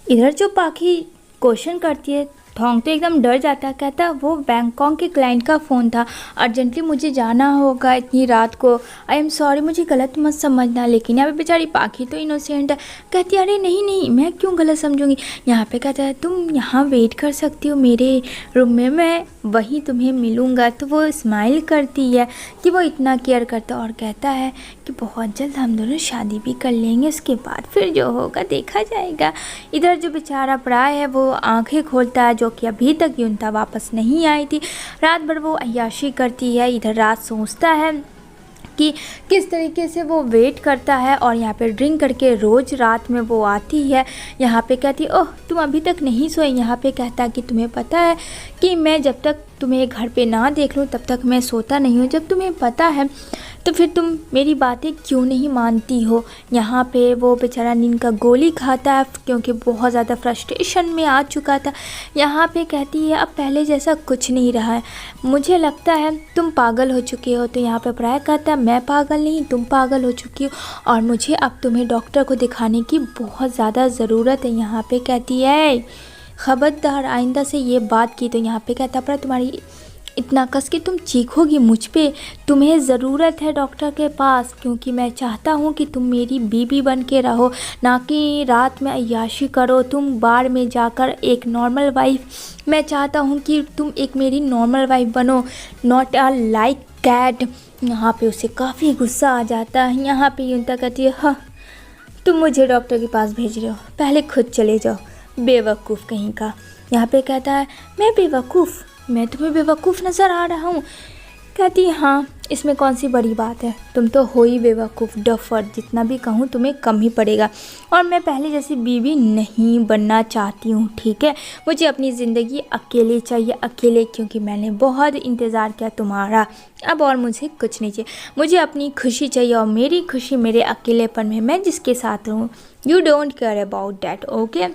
इधर जो पाखी क्वेश्चन करती है, थोंग तो एकदम डर जाता है। कहता है वो बैंकॉक के क्लाइंट का फ़ोन था, अर्जेंटली मुझे जाना होगा इतनी रात को, आई एम सॉरी, मुझे गलत मत समझना। लेकिन यहाँ पे बेचारी पाखी तो इनोसेंट है, कहती है अरे नहीं नहीं, मैं क्यों गलत समझूंगी। यहाँ पे कहता है तुम यहाँ वेट कर सकती हो मेरे रूम में, मैं वहीं तुम्हें मिलूँगा। तो वो स्माइल करती है कि वो इतना केयर करता है और कहता है कि बहुत जल्द हम दोनों शादी भी कर लेंगे, उसके बाद फिर जो होगा देखा जाएगा। इधर जो बेचारा प्राय है वो आंखें खोलता है, जो कि अभी तक युनता वापस नहीं आई थी। रात भर वो अय्याशी करती है, इधर रात सोचता है कि किस तरीके से वो वेट करता है। और यहाँ पे ड्रिंक करके रोज़ रात में वो आती है। यहाँ पे कहती है ओह तुम अभी तक नहीं सोए। यहाँ पे कहता है कि तुम्हें पता है कि मैं जब तक तुम्हें घर पे ना देख लूँ तब तक मैं सोता नहीं हूँ। जब तुम्हें पता है तो फिर तुम मेरी बातें क्यों नहीं मानती हो। यहाँ पे वो बेचारा नींद का गोली खाता है क्योंकि बहुत ज़्यादा फ्रस्ट्रेशन में आ चुका था। यहाँ पे कहती है अब पहले जैसा कुछ नहीं रहा है, मुझे लगता है तुम पागल हो चुके हो। तो यहाँ पे प्राय कहता है मैं पागल नहीं, तुम पागल हो चुकी हो और मुझे अब तुम्हें डॉक्टर को दिखाने की बहुत ज़्यादा ज़रूरत है। यहाँ पे कहती है खबरदार आइंदा से ये बात की। तो यहाँ पे कहता पर तुम्हारी इतना कस के तुम चीखोगी मुझ पे, तुम्हें ज़रूरत है डॉक्टर के पास, क्योंकि मैं चाहता हूँ कि तुम मेरी बीबी बन के रहो, ना कि रात में अय्याशी करो तुम बार में जाकर एक नॉर्मल वाइफ। मैं चाहता हूँ कि तुम एक मेरी नॉर्मल वाइफ बनो, नॉट अ लाइक कैट। यहाँ पे उसे काफ़ी गुस्सा आ जाता है। यहाँ पे युनता कहती है हाँ तुम मुझे डॉक्टर के पास भेज रहे हो, पहले खुद चले जाओ, बेवकूफ़ कहीं का। यहाँ पे कहता है मैं बेवकूफ़, मैं तुम्हें बेवकूफ़ नज़र आ रहा हूँ। कहती है हाँ इसमें कौन सी बड़ी बात है, तुम तो हो ही बेवकूफ़, डफर, जितना भी कहूँ तुम्हें कम ही पड़ेगा। और मैं पहले जैसी बीवी नहीं बनना चाहती हूँ, ठीक है। मुझे अपनी ज़िंदगी अकेले चाहिए, अकेले, क्योंकि मैंने बहुत इंतज़ार किया तुम्हारा, अब और मुझे कुछ नहीं चाहिए। मुझे अपनी खुशी चाहिए और मेरी खुशी मेरे अकेलेपन में, मैं जिसके साथ रहूँ। You don't care about that, okay.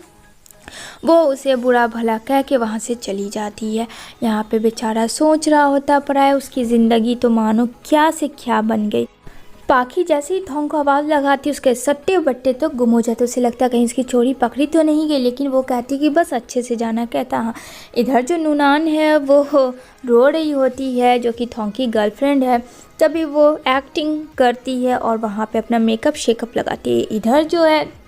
वो उसे बुरा भला कह के वहाँ से चली जाती है। यहाँ पे बेचारा सोच रहा होता पर है उसकी ज़िंदगी तो मानो क्या से क्या बन गई। पाखी जैसे ही थोंग को आवाज़ लगाती उसके सट्टे बट्टे तो गुम हो जाते। उसे लगता कहीं इसकी चोरी पकड़ी तो नहीं गई, लेकिन वो कहती कि बस अच्छे से जाना। कहता हाँ। इधर जो नूनान है वो रो रही होती है, जो कि थोंग की गर्लफ्रेंड है। तभी वो एक्टिंग करती है और वहाँ पे अपना मेकअप शेकअप लगाती है। इधर जो है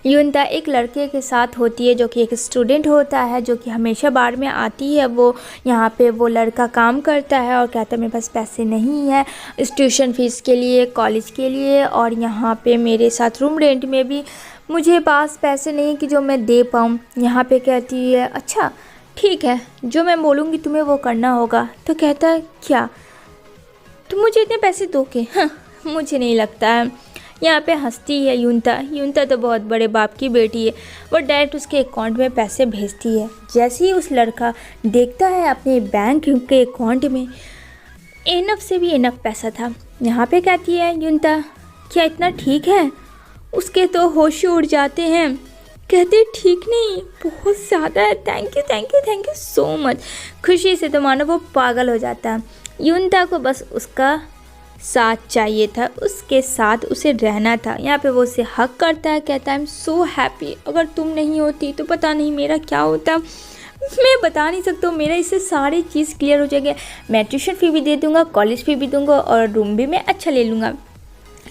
युनता एक लड़के के साथ होती है, जो कि एक स्टूडेंट होता है, जो कि हमेशा बार में आती है। वो यहाँ पे वो लड़का काम करता है और कहता है मेरे पास पैसे नहीं है इस ट्यूशन फीस के लिए, कॉलेज के लिए, और यहाँ पे मेरे साथ रूम रेंट में भी मुझे पास पैसे नहीं कि जो मैं दे पाऊँ। यहाँ पे कहती है अच्छा ठीक है, जो मैं बोलूँगी तुम्हें वो करना होगा। तो कहता है क्या तुम मुझे इतने पैसे दोगे? हाँ मुझे नहीं लगता है। यहाँ पे हंसती है युनता। युनता तो बहुत बड़े बाप की बेटी है, वो डायरेक्ट उसके अकाउंट में पैसे भेजती है। जैसे ही उस लड़का देखता है अपने बैंक के अकाउंट में इनफ से भी इनफ पैसा था। यहाँ पे कहती है युनता क्या इतना ठीक है? उसके तो होश ही उड़ जाते हैं। कहते ठीक नहीं, बहुत ज़्यादा है, thank you thank you thank you so much. खुशी से तो मानो वो पागल हो जाता है। युनता को बस उसका साथ चाहिए था, उसके साथ उसे रहना था। यहाँ पे वो उसे हक करता है, कहता है आई एम सो हैप्पी, अगर तुम नहीं होती तो पता नहीं मेरा क्या होता, मैं बता नहीं सकता हूँ। मेरा इससे सारी चीज़ क्लियर हो जाएगी, मैं ट्यूशन फ़ी भी दे दूँगा, कॉलेज फ़ी भी दूँगा और रूम भी मैं अच्छा ले लूँगा।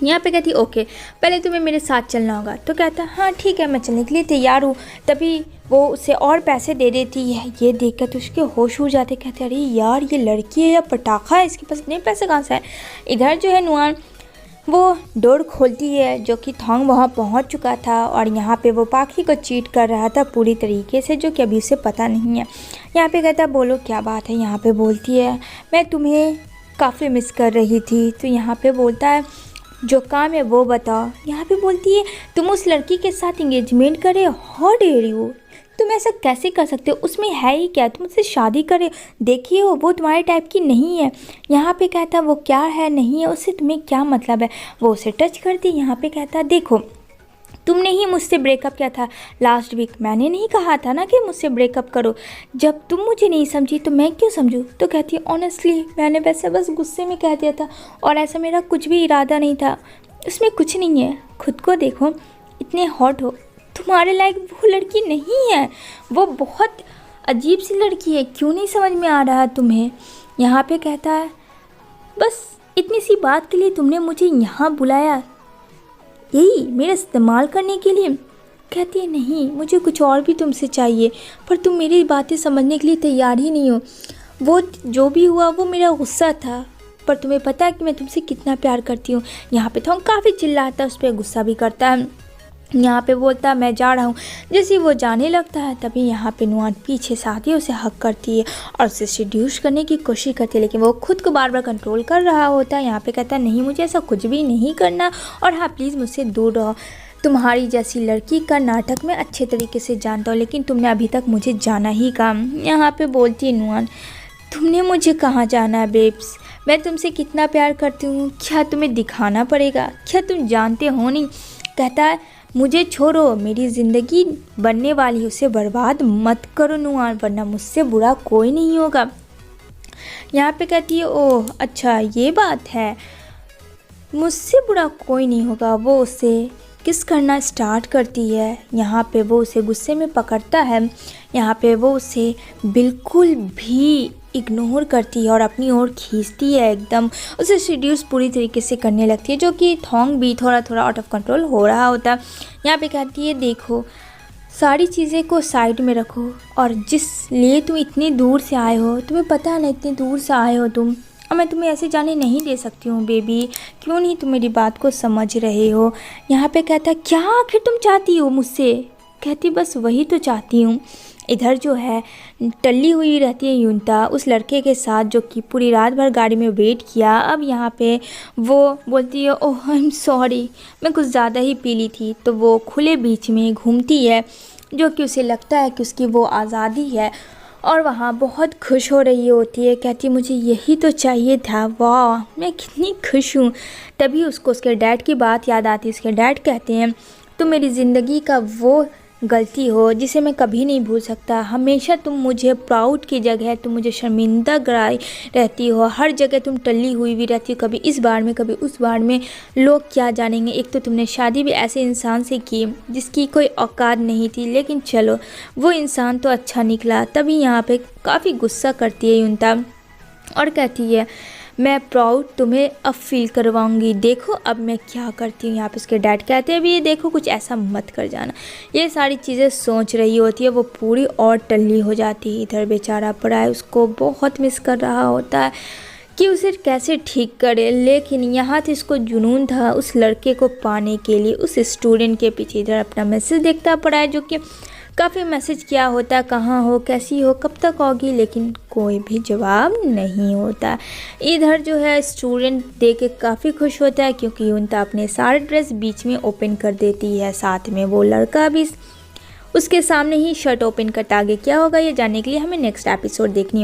यहाँ पे कहती ओके पहले तुम्हें मेरे साथ चलना होगा। तो कहता हाँ ठीक है मैं चलने के लिए तैयार हूँ। तभी वो उसे और पैसे दे देती है। ये देखकर तो उसके होश उड़ जाते, कहते अरे यार ये लड़की है या पटाखा है, इसके पास इतने पैसे कहाँ से हैं। इधर जो है नुआन वो डोर खोलती है, जो कि थोंग वहाँ पहुँच चुका था और यहाँ पे वो पाखी को चीट कर रहा था पूरी तरीके से, जो कि अभी उसे पता नहीं है। यहाँ पे कहता बोलो क्या बात है। यहाँ पे बोलती है मैं तुम्हें काफ़ी मिस कर रही थी। तो यहाँ पे बोलता है जो काम है वो बताओ। यहाँ पे बोलती है तुम उस लड़की के साथ इंगेजमेंट करे, हाउ डेयर यू, तुम ऐसा कैसे कर सकते हो, उसमें है ही क्या, तुम उससे शादी करे, देखिए वो तुम्हारे टाइप की नहीं है। यहाँ पे कहता वो क्या है नहीं है उससे तुम्हें क्या मतलब है। वो उसे टच करती। यहाँ पे कहता देखो तुमने ही मुझसे ब्रेकअप किया था लास्ट वीक, मैंने नहीं कहा था ना कि मुझसे ब्रेकअप करो, जब तुम मुझे नहीं समझी तो मैं क्यों समझूँ। तो कहती है ऑनेस्टली मैंने वैसे बस गुस्से में कह दिया था और ऐसा मेरा कुछ भी इरादा नहीं था, इसमें कुछ नहीं है, खुद को देखो इतने हॉट हो, तुम्हारे लायक वो लड़की नहीं है, वो बहुत अजीब सी लड़की है, क्यों नहीं समझ में आ रहा तुम्हें। यहाँ पे कहता है बस इतनी सी बात के लिए तुमने मुझे यहाँ बुलाया, यही मेरा इस्तेमाल करने के लिए। कहती है नहीं, मुझे कुछ और भी तुमसे चाहिए, पर तुम मेरी बातें समझने के लिए तैयार ही नहीं हो। वो जो भी हुआ वो मेरा गुस्सा था, पर तुम्हें पता है कि मैं तुमसे कितना प्यार करती हूँ। यहाँ पे थॉन्ग काफ़ी चिल्लाता है, उस पर गुस्सा भी करता है। यहाँ पे बोलता है मैं जा रहा हूँ। जैसे वो जाने लगता है तभी यहाँ पे नुआन पीछे से आती है, उसे हक करती है और उसे सेड्यूस करने की कोशिश करती है, लेकिन वो खुद को बार बार कंट्रोल कर रहा होता है। यहाँ पे कहता है नहीं, मुझे ऐसा कुछ भी नहीं करना, और हाँ प्लीज़ मुझसे दूर रहो। तुम्हारी जैसी लड़की का नाटक मैं अच्छे तरीके से जानता हूँ, लेकिन तुमने अभी तक मुझे जाना ही काम। यहाँ पे बोलती है नुआन तुमने मुझे कहाँ जाना है बेब्स, मैं तुमसे कितना प्यार करती हूँ, क्या तुम्हें दिखाना पड़ेगा, क्या तुम जानते हो नहीं। कहता है मुझे छोड़ो, मेरी ज़िंदगी बनने वाली है, उसे बर्बाद मत करो नुआन, वरना मुझसे बुरा कोई नहीं होगा। यहाँ पे कहती है ओह अच्छा ये बात है, मुझसे बुरा कोई नहीं होगा। वो उसे किस करना स्टार्ट करती है। यहाँ पे वो उसे गुस्से में पकड़ता है। यहाँ पे वो उसे बिल्कुल भी इग्नोर करती है और अपनी ओर खींचती है, एकदम उसे सीड्यूस पूरी तरीके से करने लगती है, जो कि थॉन्ग भी थोड़ा थोड़ा आउट ऑफ कंट्रोल हो रहा होता है। यहाँ पे कहती है देखो सारी चीज़ें को साइड में रखो, और जिस लिए तुम इतनी दूर से आए हो, तुम्हें पता है ना इतनी दूर से आए हो तुम, और मैं तुम्हें ऐसे जाने नहीं दे सकती हूँ बेबी, क्यों नहीं तुम मेरी बात को समझ रहे हो। यहाँ पे कहता क्या आखिर तुम चाहती हो मुझसे। कहती बस वही तो चाहती हूँ। इधर जो है टल्ली हुई रहती है युनता उस लड़के के साथ, जो कि पूरी रात भर गाड़ी में वेट किया। अब यहाँ पे वो बोलती है ओह आई एम सॉरी, मैं कुछ ज़्यादा ही पी ली थी। तो वो खुले बीच में घूमती है, जो कि उसे लगता है कि उसकी वो आज़ादी है, और वहाँ बहुत खुश हो रही होती है। कहती मुझे यही तो चाहिए था, वाह मैं कितनी खुश हूँ। तभी उसको उसके डैड की बात याद आती है। उसके डैड कहते हैं तुम मेरी ज़िंदगी का वो गलती हो जिसे मैं कभी नहीं भूल सकता, हमेशा तुम मुझे प्राउड की जगह तुम मुझे शर्मिंदा कराई रहती हो, हर जगह तुम टल्ली हुई भी रहती हो, कभी इस बार में कभी उस बार में, लोग क्या जानेंगे। एक तो तुमने शादी भी ऐसे इंसान से की जिसकी कोई औकात नहीं थी, लेकिन चलो वो इंसान तो अच्छा निकला। तभी यहाँ पे काफ़ी गुस्सा करती है युनता और कहती है मैं प्राउड तुम्हें अब फील करवाऊंगी, देखो अब मैं क्या करती हूँ। यहाँ पे उसके डैड कहते हैं भी देखो कुछ ऐसा मत कर जाना। ये सारी चीज़ें सोच रही होती है, वो पूरी और टल्ली हो जाती है। इधर बेचारा पड़ा है, उसको बहुत मिस कर रहा होता है कि उसे कैसे ठीक करे, लेकिन यहाँ तो इसको जुनून था उस लड़के को पाने के लिए, उस स्टूडेंट के पीछे। इधर अपना मैसेज देखता पड़ा है, जो कि काफ़ी मैसेज किया होता है कहाँ हो, कैसी हो, कब तक होगी, लेकिन कोई भी जवाब नहीं होता। इधर जो है स्टूडेंट देख के काफ़ी खुश होता है, क्योंकि युनता अपने सारे ड्रेस बीच में ओपन कर देती है, साथ में वो लड़का भी उसके सामने ही शर्ट ओपन करता। आगे क्या होगा ये जानने के लिए हमें नेक्स्ट एपिसोड देखनी